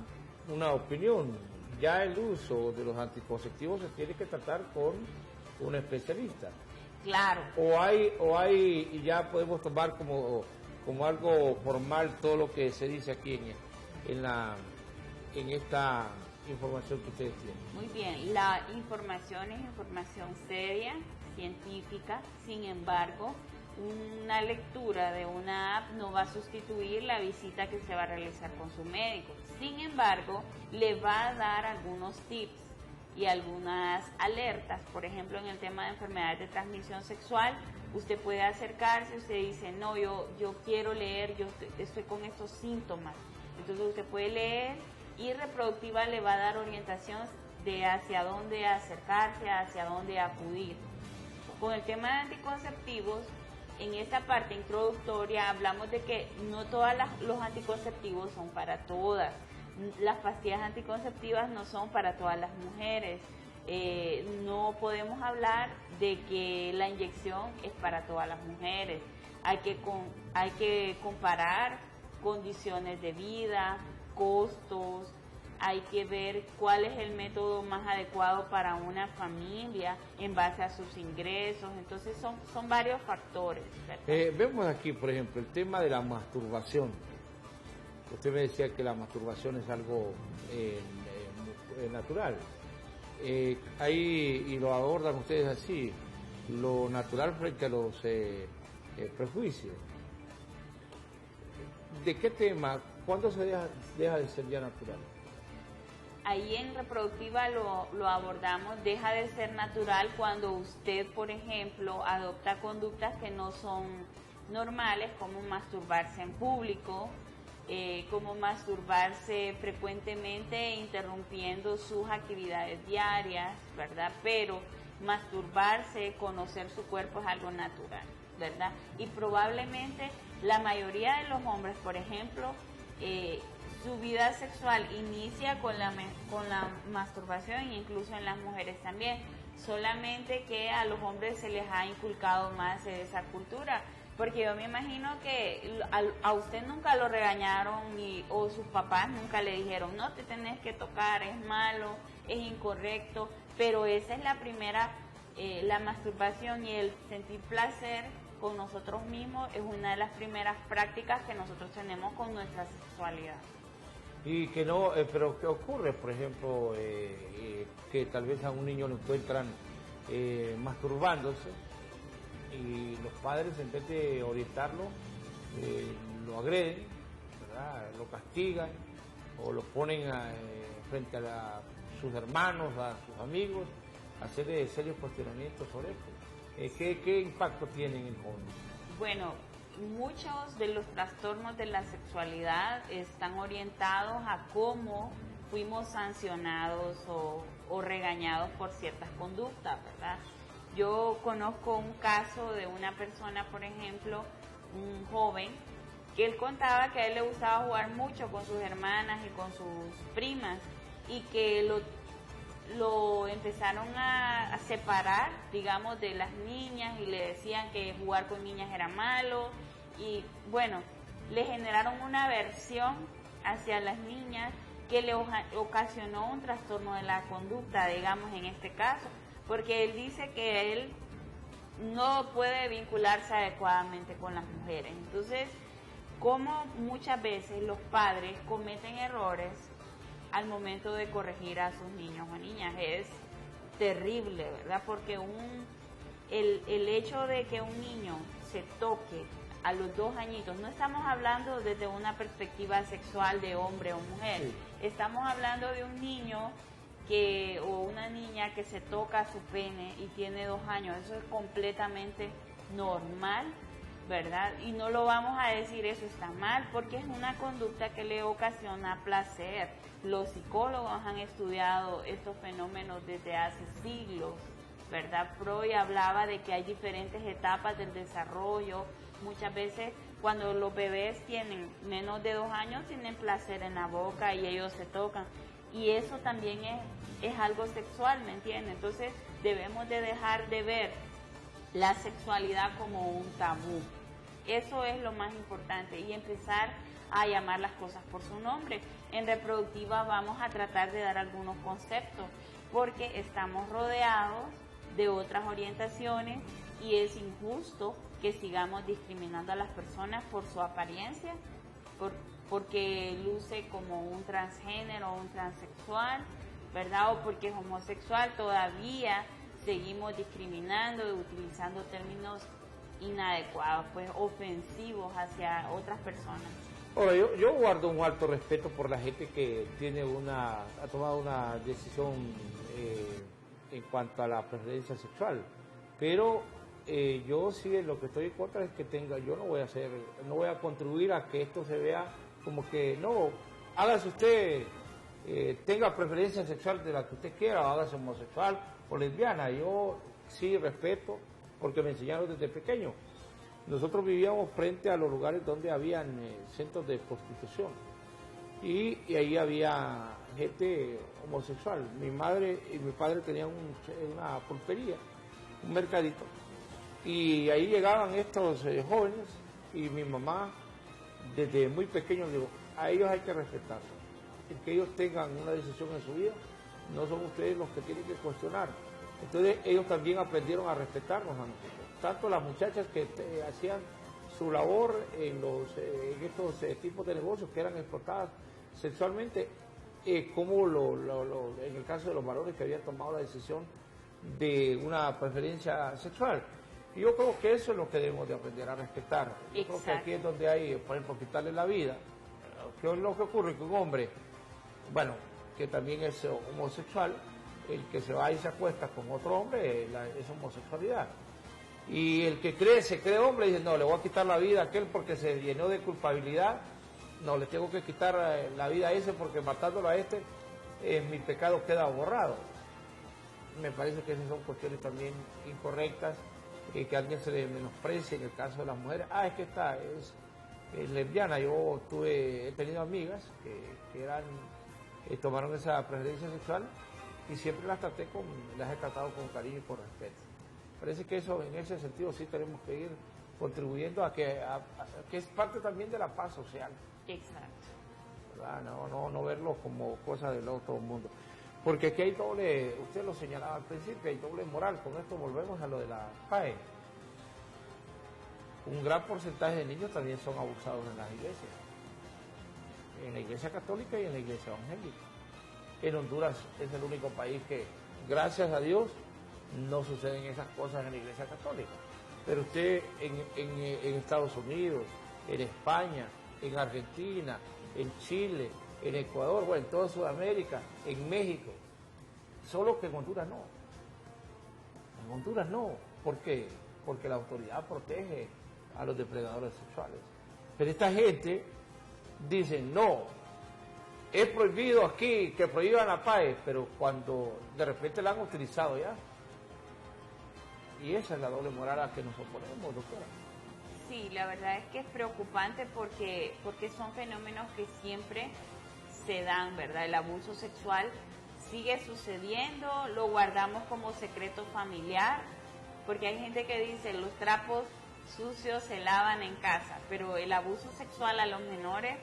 opinión. Ya el uso de los anticonceptivos se tiene que tratar con un especialista. Claro. O hay y ya podemos tomar como algo formal todo lo que se dice aquí en esta información que ustedes tienen. Muy bien, la información es información seria, científica, sin embargo, una lectura de una app no va a sustituir la visita que se va a realizar con su médico. Sin embargo, le va a dar algunos tips y algunas alertas. Por ejemplo, en el tema de enfermedades de transmisión sexual, usted puede acercarse, usted dice, no, yo quiero leer, yo estoy con estos síntomas. Entonces usted puede leer y Reproductiva le va a dar orientación de hacia dónde acercarse, hacia dónde acudir. Con el tema de anticonceptivos, en esta parte introductoria hablamos de que no todos los anticonceptivos son para todas. Las pastillas anticonceptivas no son para todas las mujeres. No podemos hablar de que la inyección es para todas las mujeres. Hay que comparar condiciones de vida, costos, hay que ver cuál es el método más adecuado para una familia en base a sus ingresos. Entonces son varios factores, ¿verdad? Vemos aquí, por ejemplo, el tema de la masturbación. Usted me decía que la masturbación es algo natural. Ahí, y lo abordan ustedes así, lo natural frente a los prejuicios. ¿De qué tema? ¿Cuándo se deja de ser ya natural? Ahí en Reproductiva lo abordamos, deja de ser natural cuando usted, por ejemplo, adopta conductas que no son normales, como masturbarse en público, como masturbarse frecuentemente interrumpiendo sus actividades diarias, ¿verdad? Pero masturbarse, conocer su cuerpo es algo natural, ¿verdad? Y probablemente la mayoría de los hombres, por ejemplo, su vida sexual inicia con la masturbación, incluso en las mujeres también, solamente que a los hombres se les ha inculcado más esa cultura, porque yo me imagino que a usted nunca lo regañaron o sus papás nunca le dijeron, no te tenés que tocar, es malo, es incorrecto, pero esa es la primera, la masturbación y el sentir placer con nosotros mismos es una de las primeras prácticas que nosotros tenemos con nuestra sexualidad. Y que no, pero ¿qué ocurre? Por ejemplo, que tal vez a un niño lo encuentran masturbándose y los padres, en vez de orientarlo, lo agreden, ¿verdad? Lo castigan o lo ponen frente a sus hermanos, a sus amigos, a hacer serios cuestionamientos sobre esto. ¿Qué impacto tiene en el joven? Bueno, muchos de los trastornos de la sexualidad están orientados a cómo fuimos sancionados o regañados por ciertas conductas, ¿verdad? Yo conozco un caso de una persona, por ejemplo, un joven, que él contaba que a él le gustaba jugar mucho con sus hermanas y con sus primas, y que lo empezaron a separar, digamos, de las niñas, y le decían que jugar con niñas era malo, y bueno, le generaron una aversión hacia las niñas que le ocasionó un trastorno de la conducta, digamos, en este caso, porque él dice que él no puede vincularse adecuadamente con las mujeres. Entonces, como muchas veces los padres cometen errores al momento de corregir a sus niños o niñas, es terrible, ¿verdad? Porque el hecho de que un niño se toque a los 2 añitos, no estamos hablando desde una perspectiva sexual de hombre o mujer, sí. Estamos hablando de un niño o una niña que se toca su pene y tiene 2 años, eso es completamente normal, ¿verdad? Y no lo vamos a decir eso está mal, porque es una conducta que le ocasiona placer. Los psicólogos han estudiado estos fenómenos desde hace siglos, ¿verdad? Freud hablaba de que hay diferentes etapas del desarrollo. Muchas veces cuando los bebés tienen menos de 2 años tienen placer en la boca y ellos se tocan. Y eso también es algo sexual, ¿me entiendes? Entonces debemos de dejar de ver la sexualidad como un tabú. Eso es lo más importante y empezar a llamar las cosas por su nombre. En reproductiva vamos a tratar de dar algunos conceptos porque estamos rodeados de otras orientaciones y es injusto que sigamos discriminando a las personas por su apariencia, porque luce como un transgénero o un transexual, ¿verdad? O porque es homosexual, todavía seguimos discriminando, utilizando términos inadecuados, pues ofensivos hacia otras personas. Ahora, yo guardo un alto respeto por la gente que ha tomado una decisión en cuanto a la preferencia sexual, pero yo sí lo que estoy en contra es que yo no voy a contribuir a que esto se vea como que no, hágase usted, tenga preferencia sexual de la que usted quiera, o hágase homosexual o lesbiana. Yo sí respeto, porque me enseñaron desde pequeño. Nosotros vivíamos frente a los lugares donde habían centros de prostitución y ahí había gente homosexual. Mi madre y mi padre tenían una pulpería, un mercadito, y ahí llegaban estos jóvenes y mi mamá desde muy pequeño digo, a ellos hay que respetarlos, el que ellos tengan una decisión en su vida, no son ustedes los que tienen que cuestionar. Entonces ellos también aprendieron a respetarnos a nosotros, tanto las muchachas que hacían su labor en estos tipos de negocios que eran explotadas sexualmente, como en el caso de los varones que habían tomado la decisión de una preferencia sexual. Y yo creo que eso es lo que debemos de aprender a respetar. Yo creo que aquí es donde hay, por ejemplo, quitarle la vida. ¿Qué es lo que ocurre? Que un hombre, bueno, que también es homosexual, el que se va y se acuesta con otro hombre es homosexualidad. Y el que se cree hombre, dice, no, le voy a quitar la vida a aquel porque se llenó de culpabilidad, no, le tengo que quitar la vida a ese porque matándolo a este, mi pecado queda borrado. Me parece que esas son cuestiones también incorrectas, que alguien se le menosprecie en el caso de las mujeres. Es que es lesbiana. Yo he tenido amigas que tomaron esa preferencia sexual y siempre las he tratado con cariño y con respeto. Parece que eso, en ese sentido, sí tenemos que ir contribuyendo a que es parte también de la paz social. Exacto. ¿Verdad? No verlo como cosa del otro mundo. Porque aquí hay doble, usted lo señalaba al principio, hay doble moral. Con esto volvemos a lo de la PAE. Un gran porcentaje de niños también son abusados en las iglesias. En la iglesia católica y en la iglesia evangélica. En Honduras es el único país que, gracias a Dios, no suceden esas cosas en la iglesia católica. Pero usted en Estados Unidos, en España, en Argentina, en Chile, en Ecuador, bueno, en toda Sudamérica, en México, solo que en Honduras no. En Honduras no. ¿Por qué? Porque la autoridad protege a los depredadores sexuales. Pero esta gente dice, no, es prohibido aquí que prohíban la PAE, pero cuando de repente la han utilizado ya. Y esa es la doble moral a la que nos oponemos, doctora. Sí, la verdad es que es preocupante porque son fenómenos que siempre se dan, ¿verdad? El abuso sexual sigue sucediendo, lo guardamos como secreto familiar, porque hay gente que dice los trapos sucios se lavan en casa, pero el abuso sexual a los menores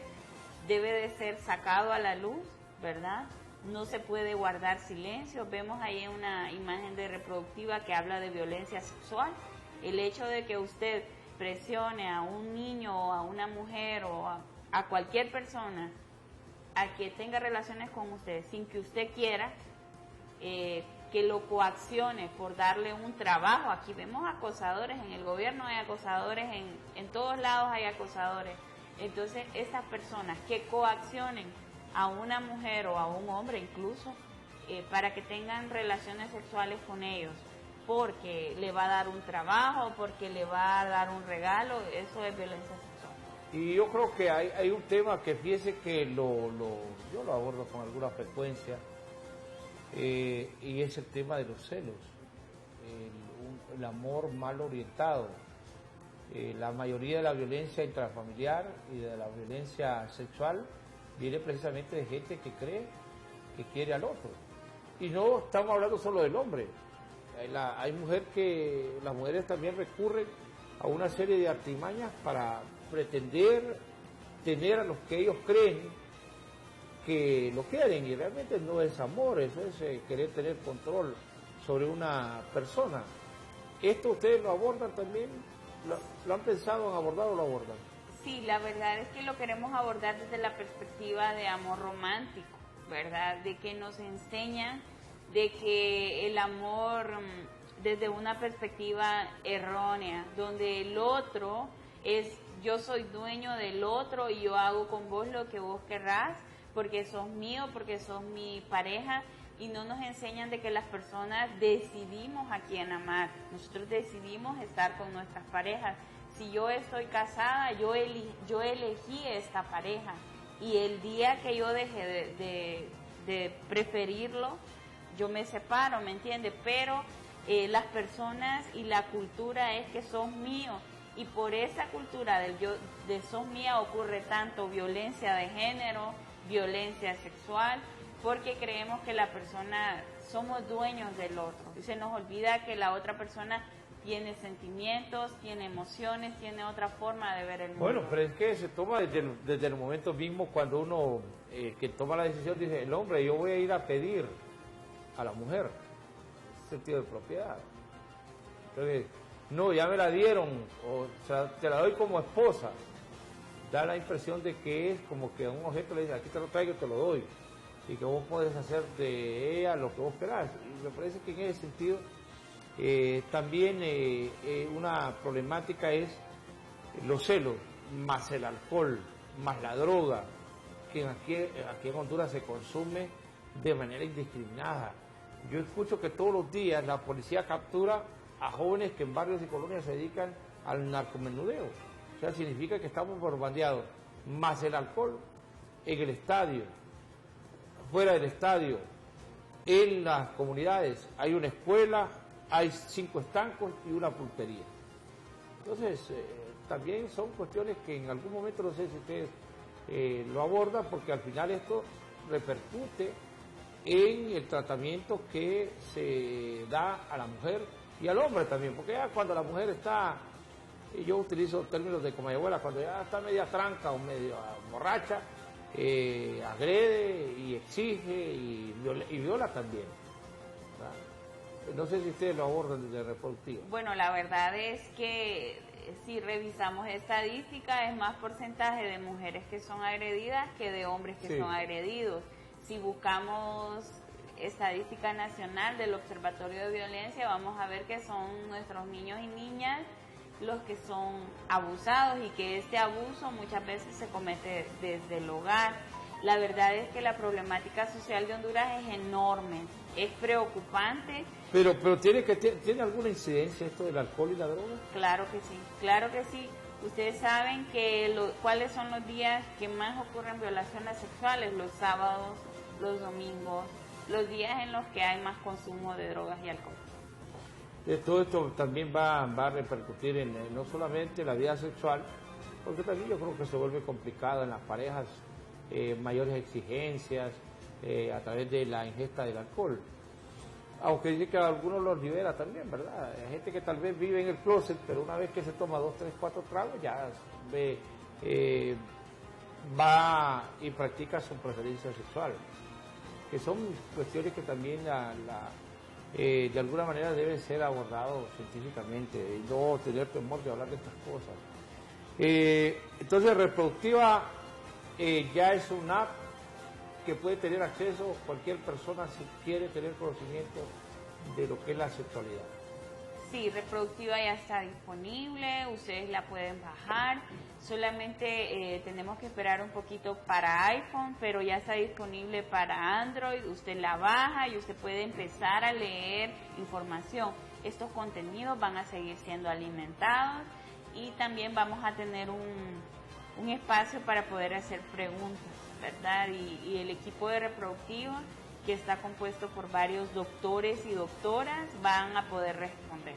debe de ser sacado a la luz, ¿verdad? No se puede guardar silencio. Vemos ahí una imagen de reproductiva que habla de violencia sexual. El hecho de que usted presione a un niño o a una mujer o a cualquier persona a que tenga relaciones con usted sin que usted quiera, que lo coaccione por darle un trabajo. Aquí vemos acosadores, en el gobierno hay acosadores, en todos lados hay acosadores. Entonces, estas personas que coaccionen a una mujer o a un hombre incluso para que tengan relaciones sexuales con ellos, porque le va a dar un trabajo, porque le va a dar un regalo, eso es violencia sexual. Y yo creo que hay un tema que fíjese que yo lo abordo con alguna frecuencia, y es el tema de los celos, el amor mal orientado. La mayoría de la violencia intrafamiliar y de la violencia sexual viene precisamente de gente que cree que quiere al otro. Y no estamos hablando solo del hombre. Las mujeres también recurren a una serie de artimañas para pretender tener a los que ellos creen que lo quieren, y realmente no es amor, eso es querer tener control sobre una persona. ¿Esto ustedes lo abordan también? ¿Lo han pensado, han abordado o lo abordan? Sí, la verdad es que lo queremos abordar desde la perspectiva de amor romántico, ¿verdad? De que nos enseñan de que el amor desde una perspectiva errónea, donde el otro es yo soy dueño del otro y yo hago con vos lo que vos querrás, porque sos mío, porque sos mi pareja, y no nos enseñan de que las personas decidimos a quién amar. Nosotros decidimos estar con nuestras parejas. Si yo estoy casada, yo elegí esta pareja, y el día que yo deje de preferirlo, yo me separo, ¿me entiende? Pero las personas y la cultura es que sos mío, y por esa cultura de sos mía ocurre tanto violencia de género, violencia sexual, porque creemos que la persona, somos dueños del otro, y se nos olvida que la otra persona tiene sentimientos, tiene emociones, tiene otra forma de ver el mundo. Bueno, pero es que se toma desde el momento mismo cuando uno que toma la decisión, dice, el hombre, yo voy a ir a pedir a la mujer sentido de propiedad. Entonces, no, ya me la dieron, o sea, te la doy como esposa. Da la impresión de que es como que a un objeto le dice, aquí te lo traigo y te lo doy, y que vos podés hacer de ella lo que vos querás. Y me parece que en ese sentido también una problemática es los celos, más el alcohol, más la droga, que aquí en Honduras se consume de manera indiscriminada. Yo escucho que todos los días la policía captura a jóvenes que en barrios y colonias se dedican al narcomenudeo. O sea, significa que estamos bombardeados, más el alcohol en el estadio, fuera del estadio, en las comunidades. Hay una escuela, hay 5 estancos y una pulpería. Entonces, también son cuestiones que en algún momento, no sé si ustedes lo abordan, porque al final esto repercute en el tratamiento que se da a la mujer y al hombre también, porque ya cuando la mujer está, yo utilizo términos de como mi abuela, cuando ya está media tranca o media borracha, agrede y exige y viola también, ¿verdad? No sé si ustedes lo abordan desde reproductivo. Bueno, la verdad es que si revisamos estadística, es más porcentaje de mujeres que son agredidas que de hombres que son agredidos. Si buscamos estadística nacional del Observatorio de Violencia, vamos a ver que son nuestros niños y niñas los que son abusados, y que este abuso muchas veces se comete desde el hogar. La verdad es que la problemática social de Honduras es enorme, es preocupante, Pero ¿tiene alguna incidencia esto del alcohol y la droga? Claro que sí, claro que sí. Ustedes saben que cuáles son los días que más ocurren violaciones sexuales, los sábados, los domingos, los días en los que hay más consumo de drogas y alcohol. Todo esto también va a repercutir en no solamente la vida sexual, porque también yo creo que se vuelve complicado en las parejas, mayores exigencias a través de la ingesta del alcohol. Aunque dice que a algunos los libera también, ¿verdad? Hay gente que tal vez vive en el closet, pero una vez que se toma 2, 3, 4 tragos, ya va y practica su preferencia sexual. Que son cuestiones que también de alguna manera deben ser abordados científicamente y no tener temor de hablar de estas cosas. Entonces, reproductiva ya es una app que puede tener acceso cualquier persona si quiere tener conocimiento de lo que es la sexualidad. Sí, reproductiva ya está disponible, ustedes la pueden bajar, solamente tenemos que esperar un poquito para iPhone, pero ya está disponible para Android, usted la baja y usted puede empezar a leer información. Estos contenidos van a seguir siendo alimentados y también vamos a tener un espacio para poder hacer preguntas, ¿verdad? Y el equipo de reproductiva, que está compuesto por varios doctores y doctoras, van a poder responder.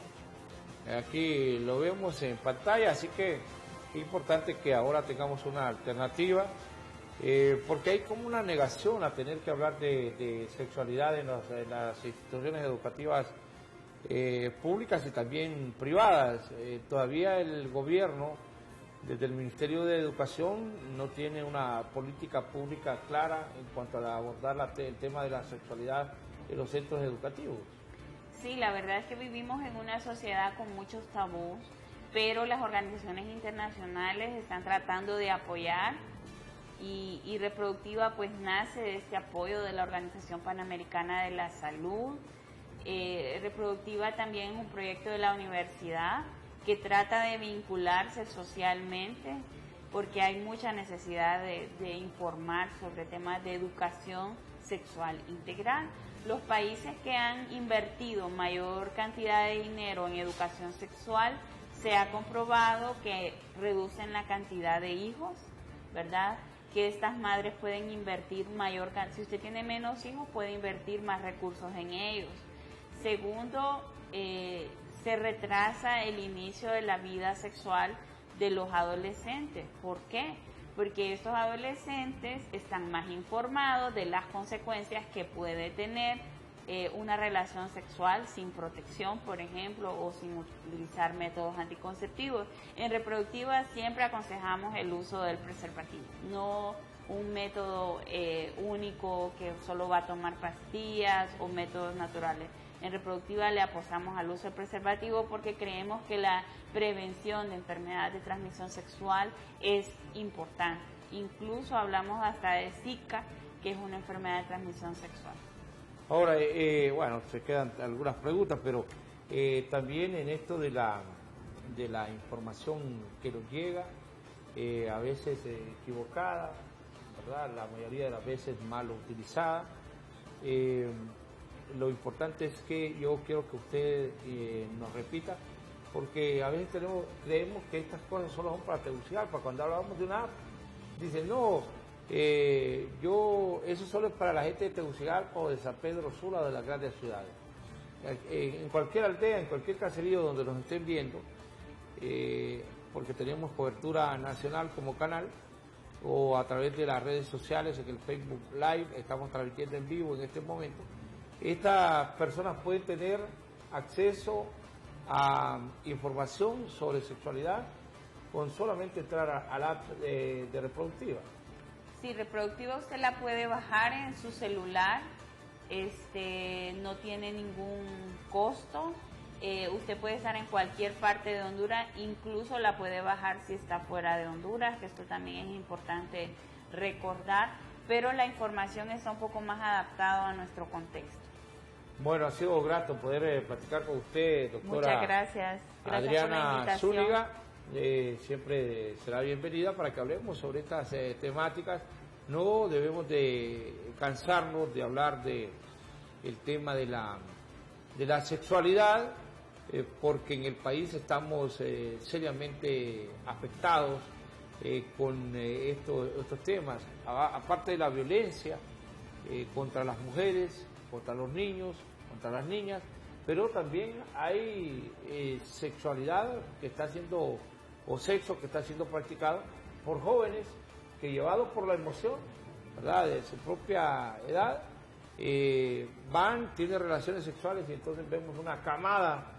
Aquí lo vemos en pantalla, así que es importante que ahora tengamos una alternativa, porque hay como una negación a tener que hablar de sexualidad en las instituciones educativas públicas y también privadas. Todavía el gobierno, desde el Ministerio de Educación, no tiene una política pública clara en cuanto a abordar el tema de la sexualidad en los centros educativos. Sí, la verdad es que vivimos en una sociedad con muchos tabús, pero las organizaciones internacionales están tratando de apoyar y Reproductiva pues nace de este apoyo de la Organización Panamericana de la Salud. Reproductiva también es un proyecto de la universidad que trata de vincularse socialmente, porque hay mucha necesidad de informar sobre temas de educación sexual integral. Los países que han invertido mayor cantidad de dinero en educación sexual, se ha comprobado que reducen la cantidad de hijos, ¿verdad? Que estas madres pueden invertir mayor cantidad, si usted tiene menos hijos, puede invertir más recursos en ellos. Segundo, se retrasa el inicio de la vida sexual de los adolescentes. ¿Por qué? Porque estos adolescentes están más informados de las consecuencias que puede tener una relación sexual sin protección, por ejemplo, o sin utilizar métodos anticonceptivos. En Reproductiva siempre aconsejamos el uso del preservativo, no un método único que solo va a tomar pastillas o métodos naturales. En Reproductiva le apostamos al uso del preservativo porque creemos que la prevención de enfermedades de transmisión sexual es importante. Incluso hablamos hasta de Zika, que es una enfermedad de transmisión sexual. Ahora, bueno, se quedan algunas preguntas, pero también en esto de la información que nos llega, a veces equivocada, ¿verdad? La mayoría de las veces mal utilizada. Lo importante es que yo quiero que usted nos repita, porque a veces creemos que estas cosas solo son para Tegucigalpa. Cuando hablamos de una app, dicen, no, eso solo es para la gente de Tegucigalpa o de San Pedro Sula o de las grandes ciudades. En cualquier aldea, en cualquier caserío donde nos estén viendo, porque tenemos cobertura nacional como canal, o a través de las redes sociales, en el Facebook Live, estamos transmitiendo en vivo en este momento. Estas personas pueden tener acceso a información sobre sexualidad con solamente entrar a la app de Reproductiva. Sí, Reproductiva usted la puede bajar en su celular, no tiene ningún costo. Usted puede estar en cualquier parte de Honduras, incluso la puede bajar si está fuera de Honduras, que esto también es importante recordar, pero la información está un poco más adaptada a nuestro contexto. Bueno, ha sido grato poder platicar con usted, doctora. Muchas gracias. Adriana Zúñiga. Siempre será bienvenida para que hablemos sobre estas temáticas. No debemos de cansarnos de hablar de el tema de de la sexualidad, porque en el país estamos seriamente afectados con estos temas, aparte de la violencia contra las mujeres, contra los niños, contra las niñas, pero también hay sexualidad que está siendo, o sexo que está siendo practicado por jóvenes que, llevados por la emoción, ¿verdad?, de su propia edad, tienen relaciones sexuales, y entonces vemos una camada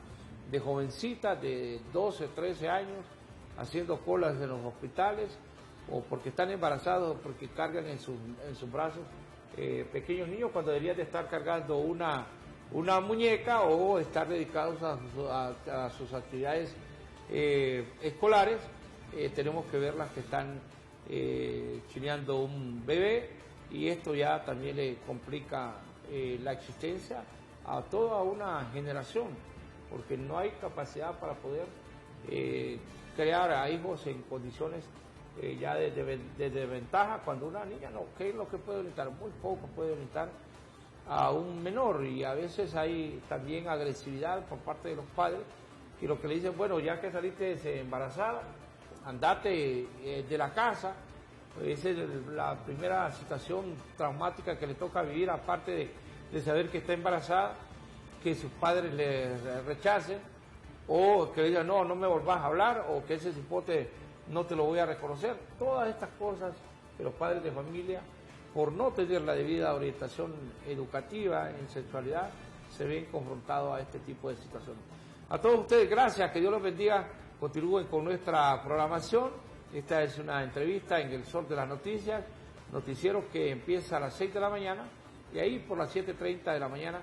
de jovencitas de 12, 13 años haciendo colas en los hospitales, o porque están embarazados, o porque cargan en sus brazos pequeños niños, cuando deberían de estar cargando una muñeca o estar dedicados a sus actividades escolares. Tenemos que ver las que están chineando un bebé, y esto ya también le complica la existencia a toda una generación, porque no hay capacidad para poder crear a hijos en condiciones ya de desventaja, cuando una niña no, ¿qué es lo que puede orientar? Muy poco puede orientar a un menor, y a veces hay también agresividad por parte de los padres, que lo que le dicen, bueno, ya que saliste embarazada, andate de la casa. Esa es la primera situación traumática que le toca vivir, aparte de saber que está embarazada, que sus padres le rechacen, o que le digan, no me volvás a hablar, o que ese cipote no te lo voy a reconocer. Todas estas cosas que los padres de familia, por no tener la debida orientación educativa en sexualidad, se ven confrontados a este tipo de situaciones. A todos ustedes, gracias, que Dios los bendiga. Continúen con nuestra programación. Esta es una entrevista en El Sol de las Noticias, noticiero que empieza a las 6 de la mañana, y ahí por las 7:30 de la mañana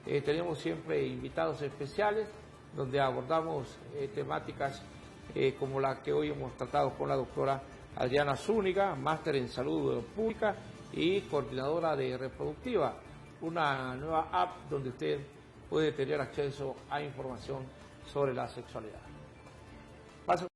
tenemos siempre invitados especiales, donde abordamos temáticas como la que hoy hemos tratado con la doctora Adriana Zúñiga, máster en salud pública y coordinadora de reproductiva, una nueva app donde usted puede tener acceso a información sobre la sexualidad.